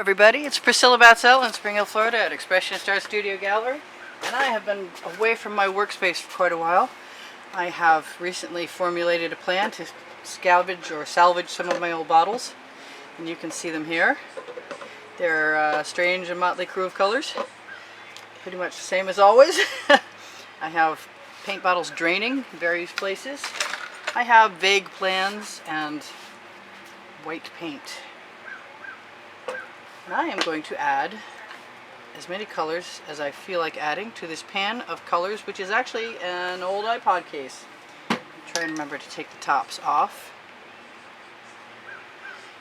Everybody, it's Priscilla Batzell in Spring Hill, Florida at Expressionist Art Studio Gallery, and I have been away from my workspace for quite a while. I have recently formulated a plan to salvage some of my old bottles, and you can see them here. They're a strange and motley crew of colors, pretty much the same as always. I have paint bottles draining in various places. I have vague plans and white paint. And I am going to add as many colors as I feel like adding to this pan of colors, which is actually an old iPod case. Try and remember to take the tops off.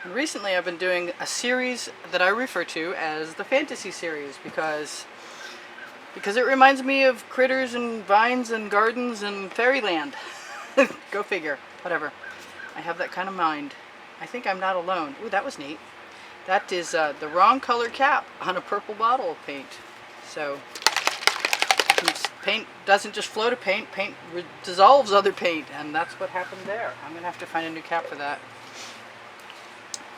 And recently I've been doing a series that I refer to as the fantasy series because it reminds me of critters and vines and gardens and fairyland. Go figure. Whatever. I have that kind of mind. I think I'm not alone. Ooh, that was neat. That is the wrong color cap on a purple bottle of paint. So paint doesn't just float a paint, paint dissolves other paint, and that's what happened there. I'm going to have to find a new cap for that.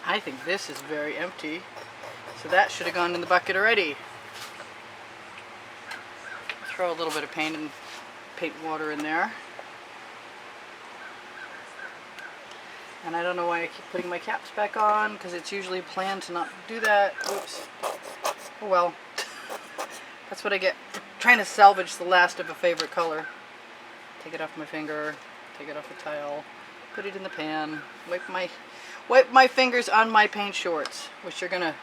I think this is very empty, so that should have gone in the bucket already. Throw a little bit of paint water in there. And I don't know why I keep putting my caps back on, because it's usually planned to not do that. Oops. Oh well. That's what I get for trying to salvage the last of a favorite color. Take it off my finger, take it off the tile, put it in the pan, wipe my fingers on my paint shorts, which are gonna,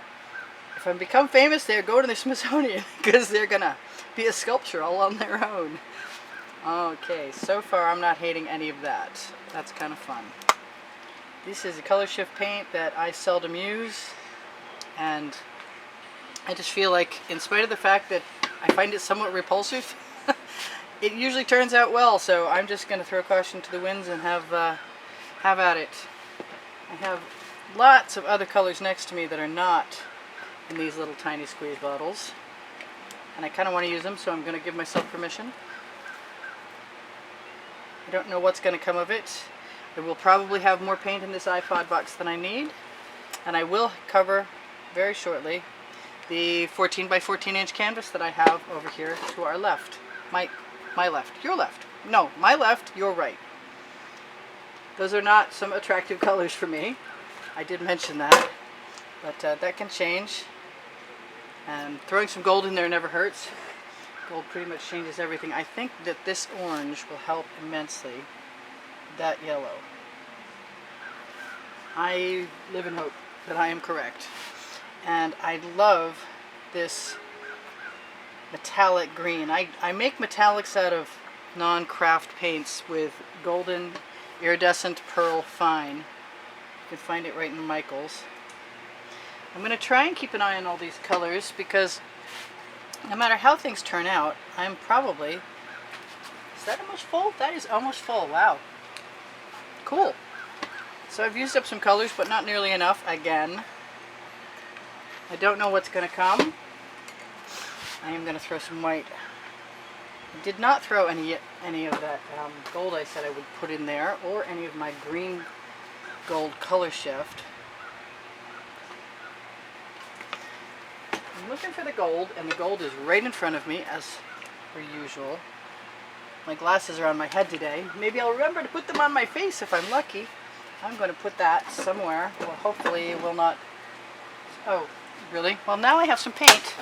if I become famous, they're going to the Smithsonian, because they're gonna be a sculpture all on their own. Okay, so far I'm not hating any of that. That's kind of fun. This is a color shift paint that I seldom use, and I just feel like, in spite of the fact that I find it somewhat repulsive, it usually turns out well, so I'm just going to throw caution to the winds and have at it. I have lots of other colors next to me that are not in these little tiny squeeze bottles, and I kind of want to use them, so I'm going to give myself permission. I don't know what's going to come of it. I will probably have more paint in this iPod box than I need, and I will cover very shortly the 14 by 14 inch canvas that I have over here to our left. My left, your left. No, my left, your right. Those are not some attractive colors for me. I did mention that, but that can change, and throwing some gold in there never hurts. Gold pretty much changes everything. I think that this orange will help immensely. That yellow. I live in hope that I am correct. And I love this metallic green. I make metallics out of non-craft paints with golden iridescent pearl fine. You can find it right in Michael's. I'm going to try and keep an eye on all these colors, because no matter how things turn out, I'm probably... Is that almost full? That is almost full. Wow. Cool. So I've used up some colors, but not nearly enough again. I don't know what's going to come. I am going to throw some white. I did not throw any of that gold I said I would put in there, or any of my green gold color shift. I'm looking for the gold, and the gold is right in front of me, as per usual. My glasses are on my head today. Maybe I'll remember to put them on my face if I'm lucky. I'm going to put that somewhere. Well, hopefully it will not... Oh, really? Well, now I have some paint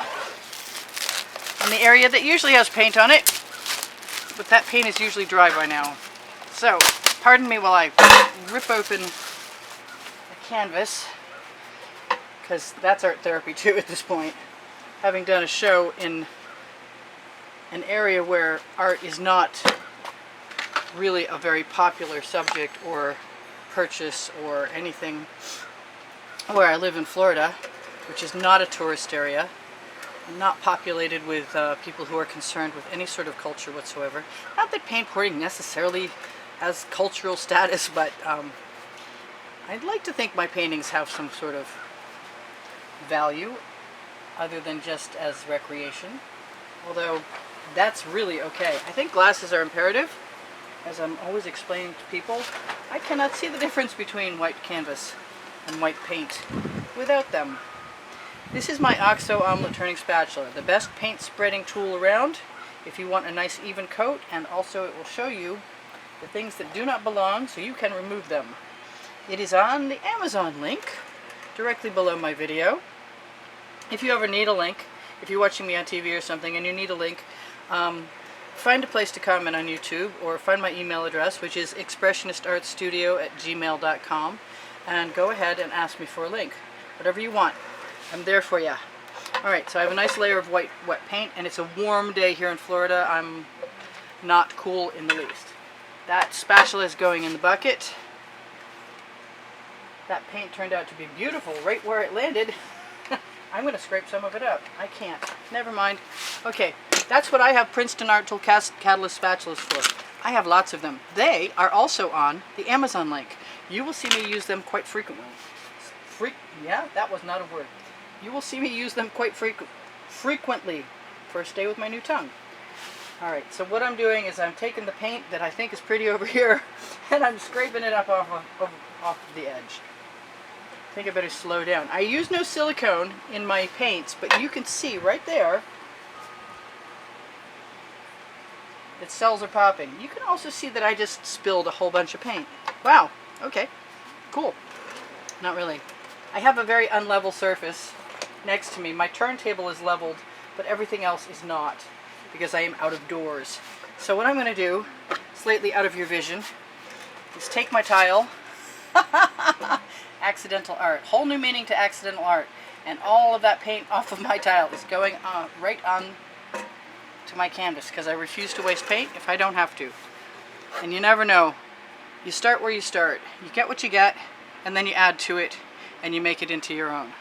in the area that usually has paint on it. But that paint is usually dry by now. So, pardon me while I rip open a canvas, because that's art therapy too at this point. Having done a show in an area where art is not really a very popular subject or purchase or anything, where I live in Florida, which is not a tourist area, not populated with people who are concerned with any sort of culture whatsoever. Not that paint pouring necessarily has cultural status, but I'd like to think my paintings have some sort of value other than just as recreation, although that's really okay. I think glasses are imperative. As I'm always explaining to people, I cannot see the difference between white canvas and white paint without them. This is my OXO omelet turning spatula, the best paint spreading tool around if you want a nice even coat, and also it will show you the things that do not belong so you can remove them. It is on the Amazon link directly below my video. If you ever need a link, if you're watching me on TV or something and you need a link, find a place to comment on YouTube or find my email address, which is expressionistartstudio@gmail.com, and go ahead and ask me for a link. Whatever you want, I'm there for you. Alright, so I have a nice layer of wet paint, and it's a warm day here in Florida. I'm not cool in the least. That spatula is going in the bucket. That paint turned out to be beautiful right where it landed. I'm going to scrape some of it up. I can't. Never mind. Okay, that's what I have Princeton Art Tool Catalyst spatulas for. I have lots of them. They are also on the Amazon link. You will see me use them quite frequently. Yeah, that was not a word. You will see me use them quite frequently. First day with my new tongue. Alright, so what I'm doing is I'm taking the paint that I think is pretty over here and I'm scraping it up off the edge. I think I better slow down. I use no silicone in my paints, but you can see right there that cells are popping. You can also see that I just spilled a whole bunch of paint. Wow, okay, cool. Not really. I have a very unlevel surface next to me. My turntable is leveled, but everything else is not, because I am out of doors. So what I'm going to do, slightly out of your vision, is take my tile, accidental art, whole new meaning to accidental art, and all of that paint off of my tile is going right on to my canvas, because I refuse to waste paint if I don't have to. And you never know. You start where you start. You get what you get, and then you add to it, and you make it into your own.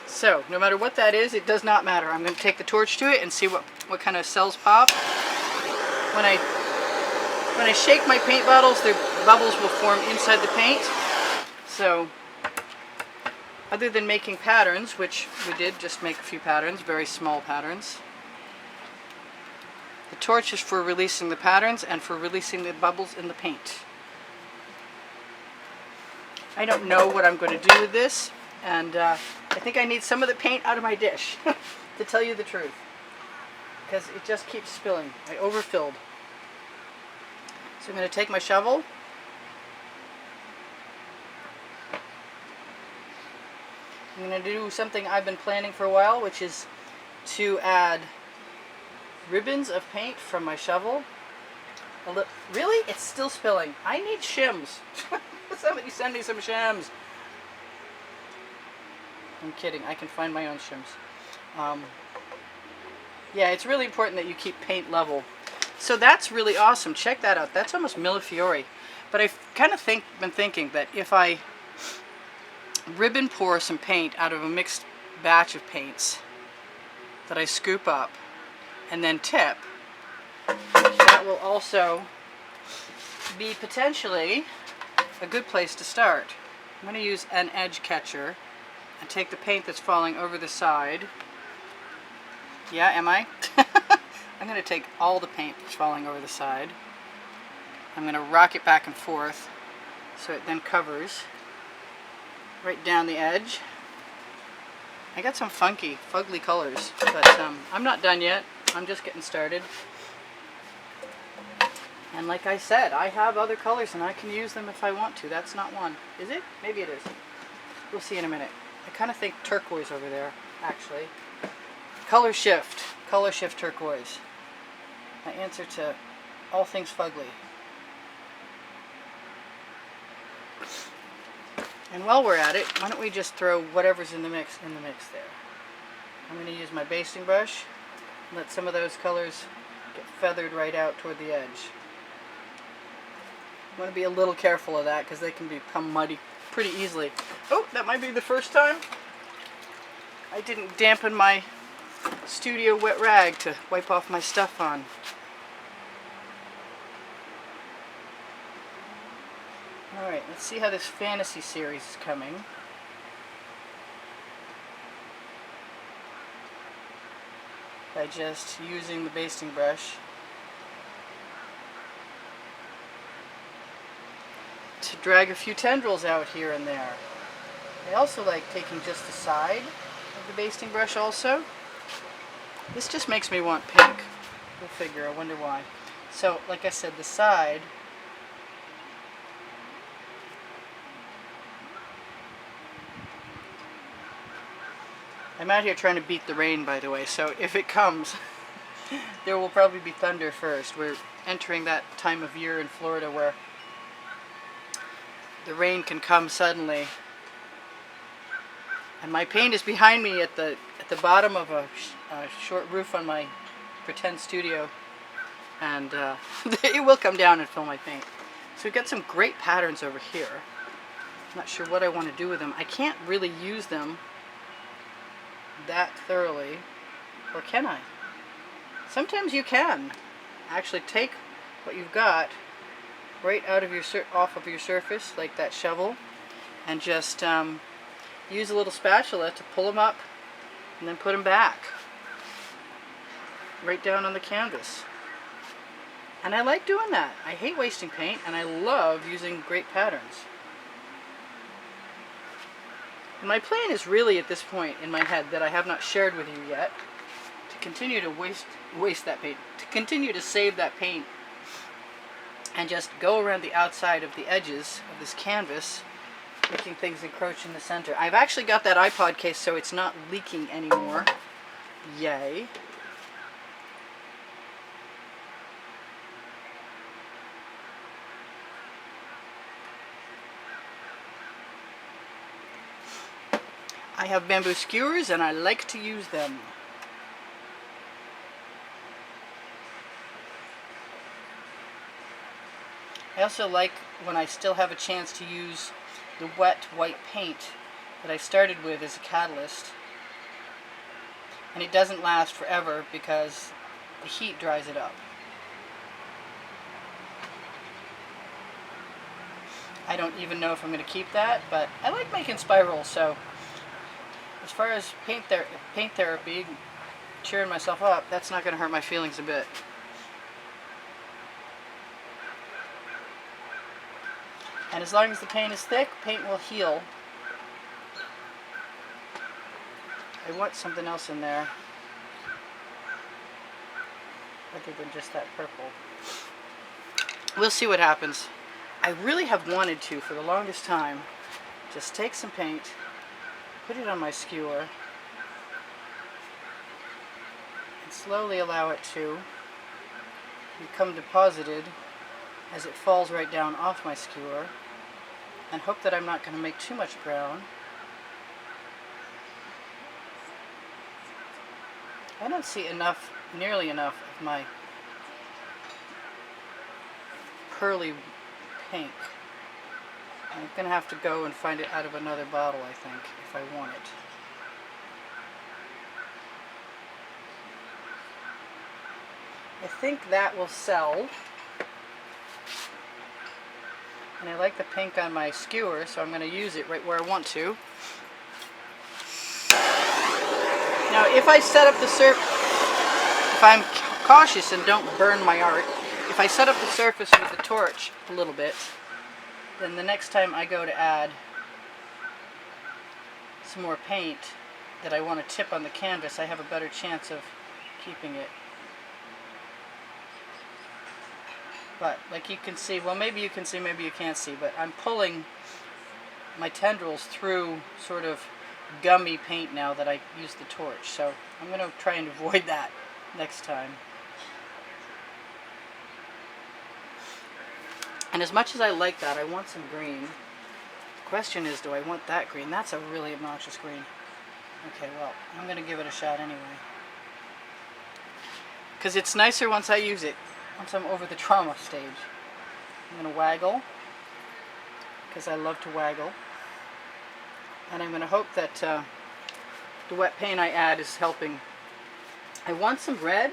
So, no matter what that is, it does not matter. I'm going to take the torch to it and see what kind of cells pop. When I shake my paint bottles, the bubbles will form inside the paint. So, other than making patterns, which we did just make a few patterns, very small patterns, the torch is for releasing the patterns and for releasing the bubbles in the paint. I don't know what I'm going to do with this, and I think I need some of the paint out of my dish, to tell you the truth, because it just keeps spilling. I overfilled. So I'm going to take my shovel, I'm going to do something I've been planning for a while, which is to add ribbons of paint from my shovel. Really? It's still spilling. I need shims. Somebody send me some shims. I'm kidding. I can find my own shims. Yeah, it's really important that you keep paint level. So that's really awesome. Check that out. That's almost millefiori. But I've kind of been thinking that if I ribbon pour some paint out of a mixed batch of paints that I scoop up and then tip, that will also be potentially a good place to start. I'm going to use an edge catcher and take the paint that's falling over the side. Yeah, am I? I'm going to take all the paint that's falling over the side. I'm going to rock it back and forth so it then covers right down the edge. I got some funky, fugly colors, but I'm not done yet. I'm just getting started. And like I said, I have other colors and I can use them if I want to. That's not one. Is it? Maybe it is. We'll see in a minute. I kind of think turquoise over there, actually. Color shift turquoise. My answer to all things fugly. And while we're at it, why don't we just throw whatever's in the mix there. I'm going to use my basting brush, let some of those colors get feathered right out toward the edge. I want to be a little careful of that because they can become muddy pretty easily. Oh, that might be the first time I didn't dampen my studio wet rag to wipe off my stuff on. Alright, let's see how this fantasy series is coming. By just using the basting brush to drag a few tendrils out here and there. I also like taking just the side of the basting brush also. This just makes me want pink. Go figure, I wonder why. So, like I said, the side. I'm out here trying to beat the rain, by the way, so if it comes, there will probably be thunder first. We're entering that time of year in Florida where the rain can come suddenly. And my paint is behind me at the bottom of a short roof on my pretend studio, and it will come down and fill my paint. So we've got some great patterns over here. I'm not sure what I want to do with them. I can't really use them that thoroughly, or can I? Sometimes you can actually take what you've got right out of your off of your surface, like that shovel, and just use a little spatula to pull them up and then put them back right down on the canvas. And I like doing that. I hate wasting paint, and I love using great patterns. And my plan is really at this point in my head that I have not shared with you yet, to continue to waste that paint, to continue to save that paint, and just go around the outside of the edges of this canvas, making things encroach in the center. I've actually got that iPod case so it's not leaking anymore. Yay. I have bamboo skewers and I like to use them. I also like when I still have a chance to use the wet white paint that I started with as a catalyst. And it doesn't last forever because the heat dries it up. I don't even know if I'm going to keep that, but I like making spirals, so as far as paint therapy, cheering myself up, that's not going to hurt my feelings a bit. And as long as the paint is thick, paint will heal. I want something else in there other than just that purple. We'll see what happens. I really have wanted to, for the longest time, just take some paint, put it on my skewer, and slowly allow it to become deposited as it falls right down off my skewer, and hope that I'm not going to make too much brown. I don't see enough, nearly enough of my pearly pink. I'm going to have to go and find it out of another bottle, I think, if I want it. I think that will sell. And I like the pink on my skewer, so I'm going to use it right where I want to. Now, if I set up the surface, if I'm cautious and don't burn my art, if I set up the surface with the torch a little bit, then the next time I go to add some more paint that I want to tip on the canvas, I have a better chance of keeping it. But like you can see, well, maybe you can see, maybe you can't see, but I'm pulling my tendrils through sort of gummy paint now that I use the torch. So I'm going to try and avoid that next time. And as much as I like that, I want some green. The question is, do I want that green? That's a really obnoxious green. Okay, well, I'm going to give it a shot anyway. Because it's nicer once I use it, once I'm over the trauma stage. I'm going to waggle, because I love to waggle. And I'm going to hope that the wet paint I add is helping. I want some red.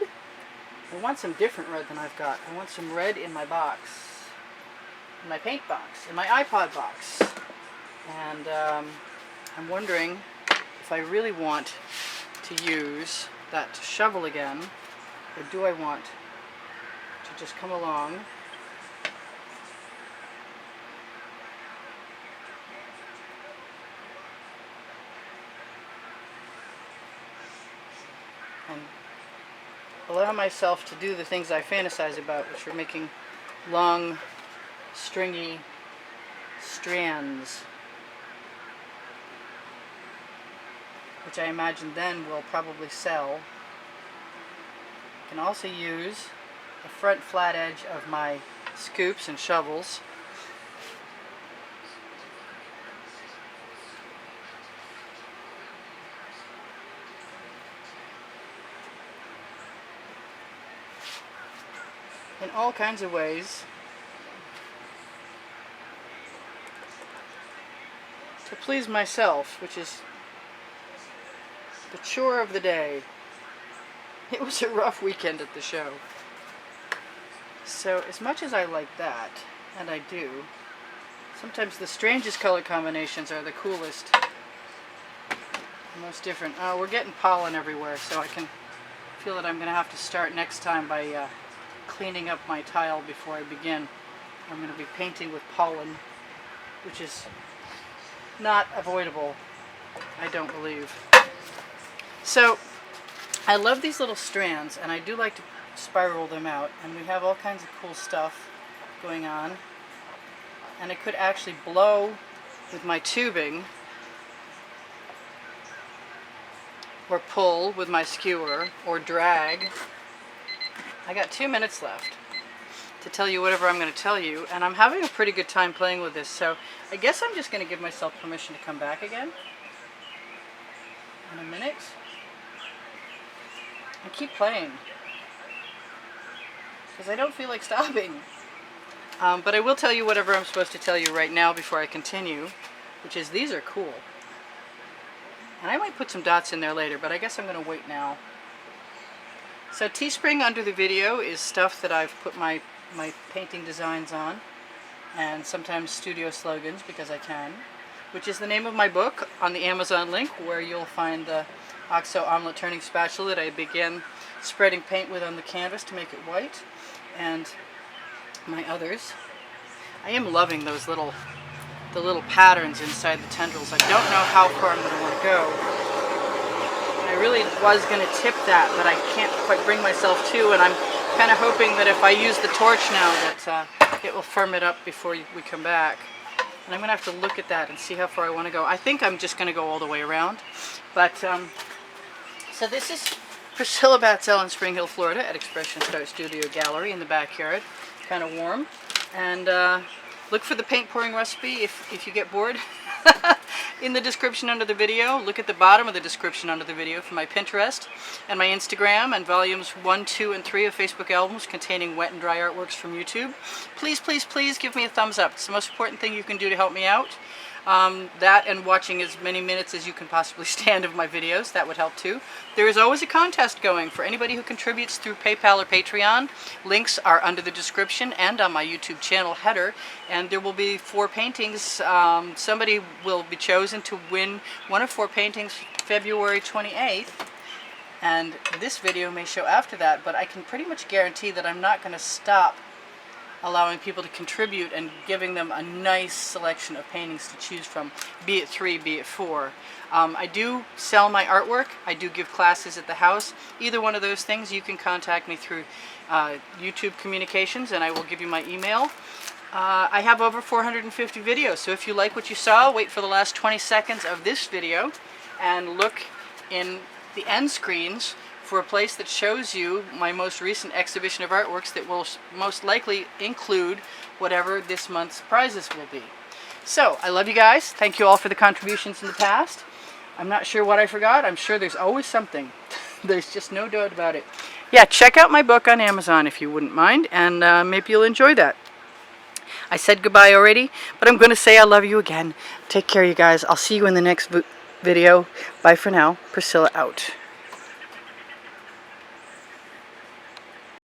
I want some different red than I've got. I want some red in my box. In my paint box. In my iPod box. And I'm wondering if I really want to use that shovel again, or do I want to just come along and allow myself to do the things I fantasize about, which are making long, stringy strands, which I imagine then will probably sell. I can also use the front flat edge of my scoops and shovels in all kinds of ways to please myself, which is the chore of the day. It was a rough weekend at the show. So as much as I like that, and I do, sometimes the strangest color combinations are the coolest, the most different. Oh, we're getting pollen everywhere, so I can feel that I'm going to have to start next time by cleaning up my tile before I begin. I'm going to be painting with pollen, which is not avoidable, I don't believe. So I love these little strands, and I do like to spiral them out, and we have all kinds of cool stuff going on. And I could actually blow with my tubing or pull with my skewer or drag. I got 2 minutes left to tell you whatever I'm going to tell you, and I'm having a pretty good time playing with this, so I guess I'm just going to give myself permission to come back again in a minute and keep playing, because I don't feel like stopping. But I will tell you whatever I'm supposed to tell you right now before I continue, which is these are cool. And I might put some dots in there later, but I guess I'm going to wait now. So Teespring under the video is stuff that I've put my painting designs on, and sometimes studio slogans because I can, which is the name of my book on the Amazon link, where you'll find the OXO omelet turning spatula that I began spreading paint with on the canvas to make it white, and my others. I am loving those little patterns inside the tendrils. I don't know how far I'm going to want to go. I really was going to tip that, but I can't quite bring myself to, and I'm kind of hoping that if I use the torch now that it will firm it up before we come back. And I'm going to have to look at that and see how far I want to go. I think I'm just going to go all the way around. But, so this is Priscilla Batzell in Spring Hill, Florida at Expressionist Art Studio Gallery in the backyard. Kind of warm. And look for the paint pouring recipe if you get bored. In the description under the video. Look at the bottom of the description under the video for my Pinterest and my Instagram, and volumes 1, 2, and 3 of Facebook albums containing wet and dry artworks from YouTube. Please, please, please give me a thumbs up. It's the most important thing you can do to help me out. That and watching as many minutes as you can possibly stand of my videos, that would help too. There is always a contest going for anybody who contributes through PayPal or Patreon. Links are under the description and on my YouTube channel header, and there will be 4 paintings. Somebody will be chosen to win one of 4 paintings February 28th, and this video may show after that, but I can pretty much guarantee that I'm not going to stop allowing people to contribute and giving them a nice selection of paintings to choose from, be it 3, be it 4. I do sell my artwork. I do give classes at the house. Either one of those things, you can contact me through YouTube communications, and I will give you my email. I have over 450 videos, so if you like what you saw, wait for the last 20 seconds of this video and look in the end screens for a place that shows you my most recent exhibition of artworks that will most likely include whatever this month's prizes will be. So, I love you guys. Thank you all for the contributions in the past. I'm not sure what I forgot. I'm sure there's always something. There's just no doubt about it. Yeah, check out my book on Amazon if you wouldn't mind, and maybe you'll enjoy that. I said goodbye already, but I'm going to say I love you again. Take care, you guys. I'll see you in the next video. Bye for now. Priscilla out.